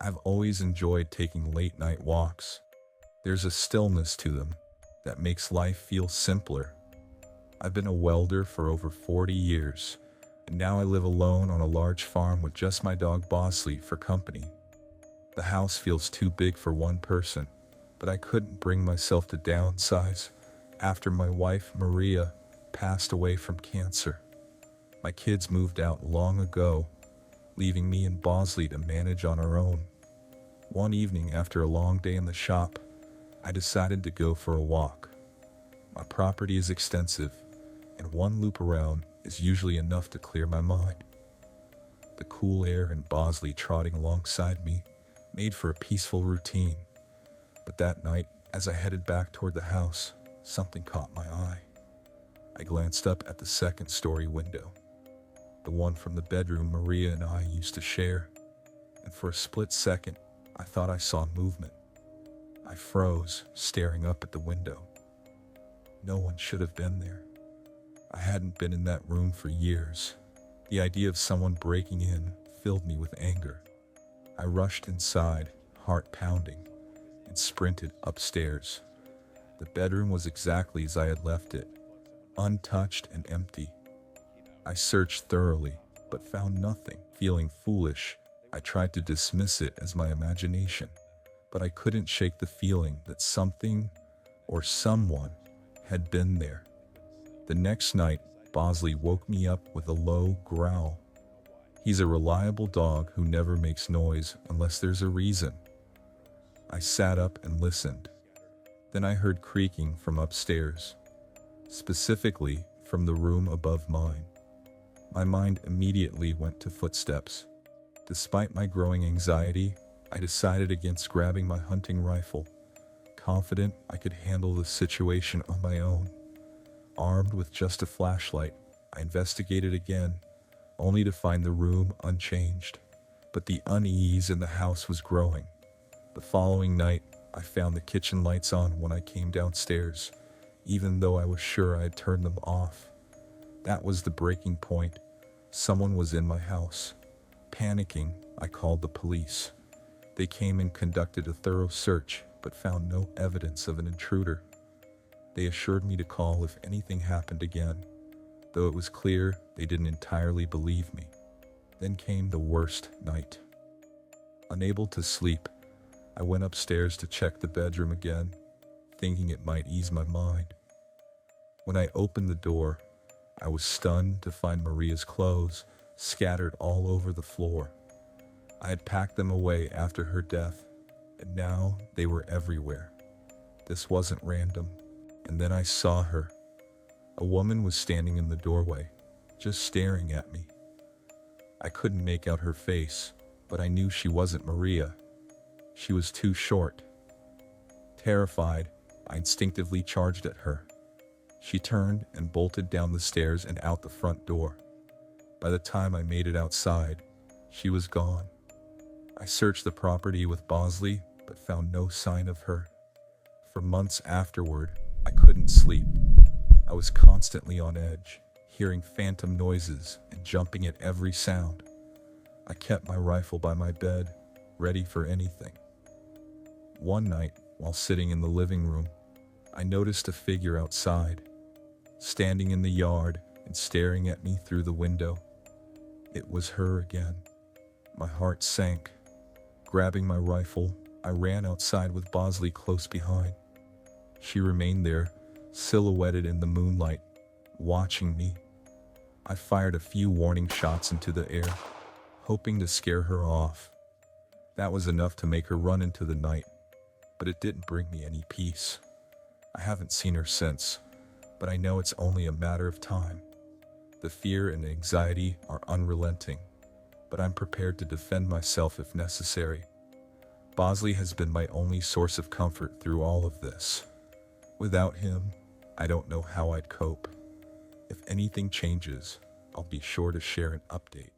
I've always enjoyed taking late night walks. There's a stillness to them that makes life feel simpler. I've been a welder for over 40 years, and now I live alone on a large farm with just my dog Bosley for company. The house feels too big for one person, but I couldn't bring myself to downsize after my wife Maria passed away from cancer. My kids moved out long ago, leaving me and Bosley to manage on our own. One evening after a long day in the shop, I decided to go for a walk. My property is extensive, and one loop around is usually enough to clear my mind. The cool air and Bosley trotting alongside me made for a peaceful routine. But that night, as I headed back toward the house, something caught my eye. I glanced up at the second-story window, the one from the bedroom Maria and I used to share, and for a split second, I thought I saw movement. I froze, staring up at the window. No one should have been there. I hadn't been in that room for years. The idea of someone breaking in filled me with anger. I rushed inside, heart pounding, and sprinted upstairs. The bedroom was exactly as I had left it, untouched and empty. I searched thoroughly, but found nothing. Feeling foolish, I tried to dismiss it as my imagination, but I couldn't shake the feeling that something or someone had been there. The next night, Bosley woke me up with a low growl. He's a reliable dog who never makes noise unless there's a reason. I sat up and listened. Then I heard creaking from upstairs, specifically from the room above mine. My mind immediately went to footsteps. Despite my growing anxiety, I decided against grabbing my hunting rifle, confident I could handle the situation on my own. Armed with just a flashlight, I investigated again, only to find the room unchanged. But the unease in the house was growing. The following night, I found the kitchen lights on when I came downstairs, even though I was sure I had turned them off. That was the breaking point. Someone was in my house. Panicking, I called the police. They came and conducted a thorough search, but found no evidence of an intruder. They assured me to call if anything happened again, though it was clear they didn't entirely believe me. Then came the worst night. Unable to sleep, I went upstairs to check the bedroom again, thinking it might ease my mind. When I opened the door, I was stunned to find Maria's clothes scattered all over the floor. I had packed them away after her death, and now they were everywhere. This wasn't random. And then I saw her. A woman was standing in the doorway, just staring at me. I couldn't make out her face, but I knew she wasn't Maria. She was too short. Terrified, I instinctively charged at her. She turned and bolted down the stairs and out the front door. By the time I made it outside, she was gone. I searched the property with Bosley, but found no sign of her. For months afterward, I couldn't sleep. I was constantly on edge, hearing phantom noises and jumping at every sound. I kept my rifle by my bed, ready for anything. One night, while sitting in the living room, I noticed a figure outside, standing in the yard and staring at me through the window. It was her again. My heart sank. Grabbing my rifle, I ran outside with Bosley close behind. She remained there, silhouetted in the moonlight, watching me. I fired a few warning shots into the air, hoping to scare her off. That was enough to make her run into the night, but it didn't bring me any peace. I haven't seen her since, but I know it's only a matter of time. The fear and anxiety are unrelenting, but I'm prepared to defend myself if necessary. Bosley has been my only source of comfort through all of this. Without him, I don't know how I'd cope. If anything changes, I'll be sure to share an update.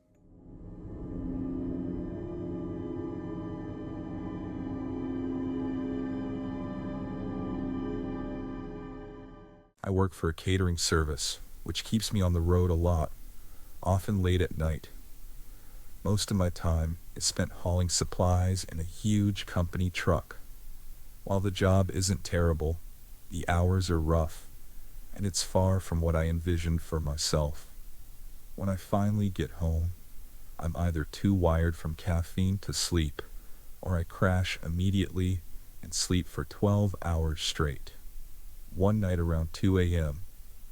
I work for a catering service, which keeps me on the road a lot, often late at night. Most of my time is spent hauling supplies in a huge company truck. While the job isn't terrible, the hours are rough, and it's far from what I envisioned for myself. When I finally get home, I'm either too wired from caffeine to sleep, or I crash immediately and sleep for 12 hours straight. One night around 2 a.m.,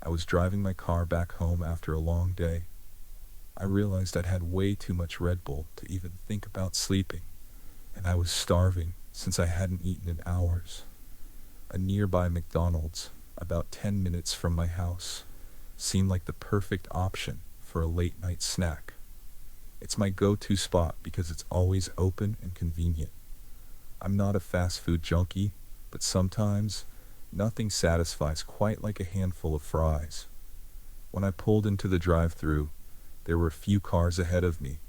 I was driving my car back home after a long day. I realized I'd had way too much Red Bull to even think about sleeping, and I was starving since I hadn't eaten in hours. A nearby McDonald's, about 10 minutes from my house, seemed like the perfect option for a late night snack. It's my go-to spot because it's always open and convenient. I'm not a fast food junkie, but sometimes nothing satisfies quite like a handful of fries. When I pulled into the drive-thru, there were a few cars ahead of me,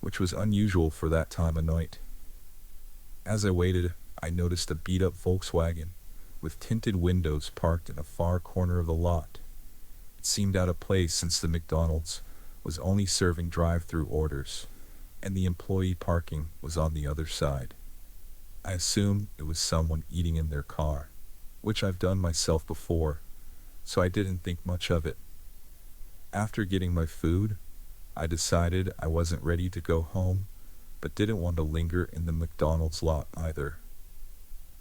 which was unusual for that time of night. As I waited, I noticed a beat-up Volkswagen with tinted windows parked in a far corner of the lot. It seemed out of place since the McDonald's was only serving drive-thru orders, and the employee parking was on the other side. I assumed it was someone eating in their car, which I've done myself before, so I didn't think much of it. After getting my food, I decided I wasn't ready to go home, but didn't want to linger in the McDonald's lot either.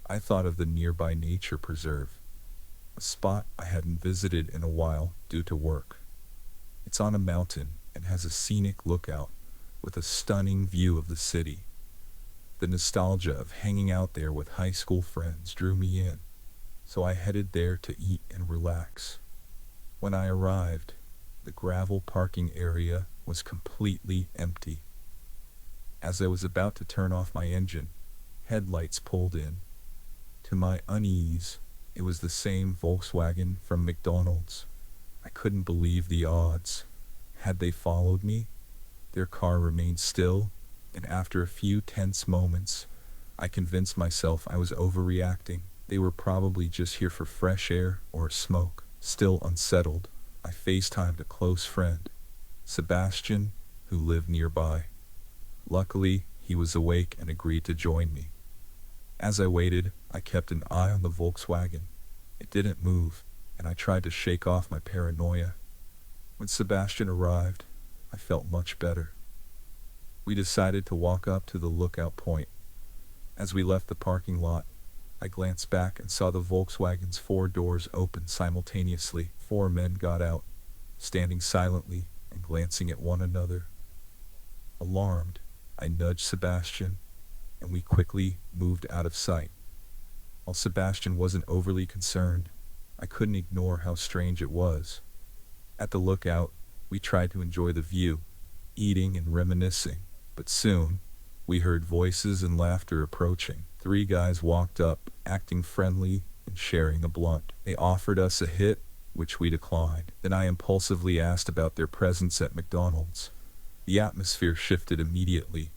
I thought of the nearby nature preserve, a spot I hadn't visited in a while due to work. It's on a mountain and has a scenic lookout with a stunning view of the city. The nostalgia of hanging out there with high school friends drew me in, so I headed there to eat and relax. When I arrived, the gravel parking area was completely empty. As I was about to turn off my engine, headlights pulled in. To my unease, it was the same Volkswagen from McDonald's. I couldn't believe the odds. Had they followed me? Their car remained still, and after a few tense moments, I convinced myself I was overreacting. They were probably just here for fresh air or a smoke. Still unsettled, I FaceTimed a close friend, Sebastian, who lived nearby. Luckily, he was awake and agreed to join me. As I waited, I kept an eye on the Volkswagen. It didn't move, and I tried to shake off my paranoia. When Sebastian arrived, I felt much better. We decided to walk up to the lookout point. As we left the parking lot, I glanced back and saw the Volkswagen's 4 doors open simultaneously. 4 men got out, standing silently and glancing at one another. Alarmed, I nudged Sebastian, and we quickly moved out of sight. While Sebastian wasn't overly concerned, I couldn't ignore how strange it was. At the lookout, we tried to enjoy the view, eating and reminiscing, but soon, we heard voices and laughter approaching. 3 guys walked up, acting friendly and sharing a blunt. They offered us a hit, which we declined. Then I impulsively asked about their presence at McDonald's. The atmosphere shifted immediately.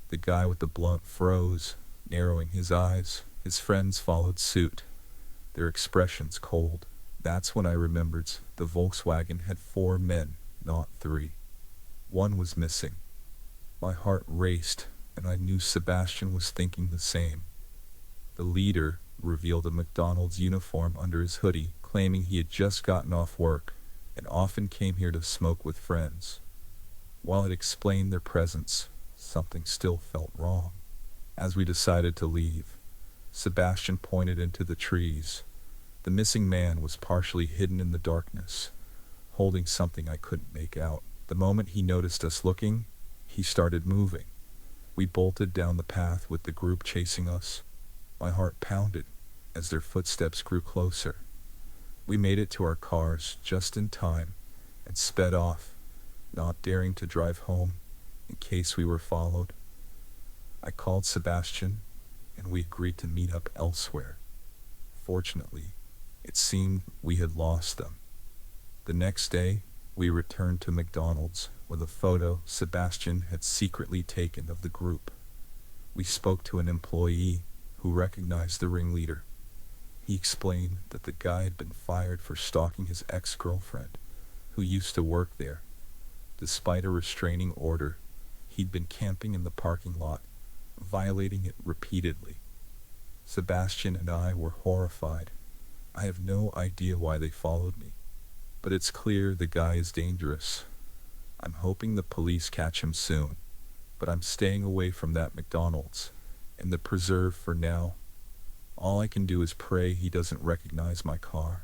The guy with the blunt froze, narrowing his eyes. His friends followed suit, their expressions cold. That's when I remembered the Volkswagen had 4 men, not 3. One was missing. My heart raced, and I knew Sebastian was thinking the same. The leader revealed a McDonald's uniform under his hoodie, claiming he had just gotten off work and often came here to smoke with friends. While it explained their presence, something still felt wrong. As we decided to leave, Sebastian pointed into the trees. The missing man was partially hidden in the darkness, holding something I couldn't make out. The moment he noticed us looking, he started moving. We bolted down the path with the group chasing us. My heart pounded as their footsteps grew closer. We made it to our cars just in time and sped off, not daring to drive home in case we were followed. I called Sebastian, and we agreed to meet up elsewhere. Fortunately, it seemed we had lost them. The next day, we returned to McDonald's with a photo Sebastian had secretly taken of the group. We spoke to an employee who recognized the ringleader. He explained that the guy had been fired for stalking his ex-girlfriend, who used to work there. Despite a restraining order, He'd been camping in the parking lot, violating it repeatedly. Sebastian and I were horrified. I have no idea why they followed me, but it's clear the guy is dangerous. I'm hoping the police catch him soon, but I'm staying away from that McDonald's and the preserve for now. All I can do is pray he doesn't recognize my car.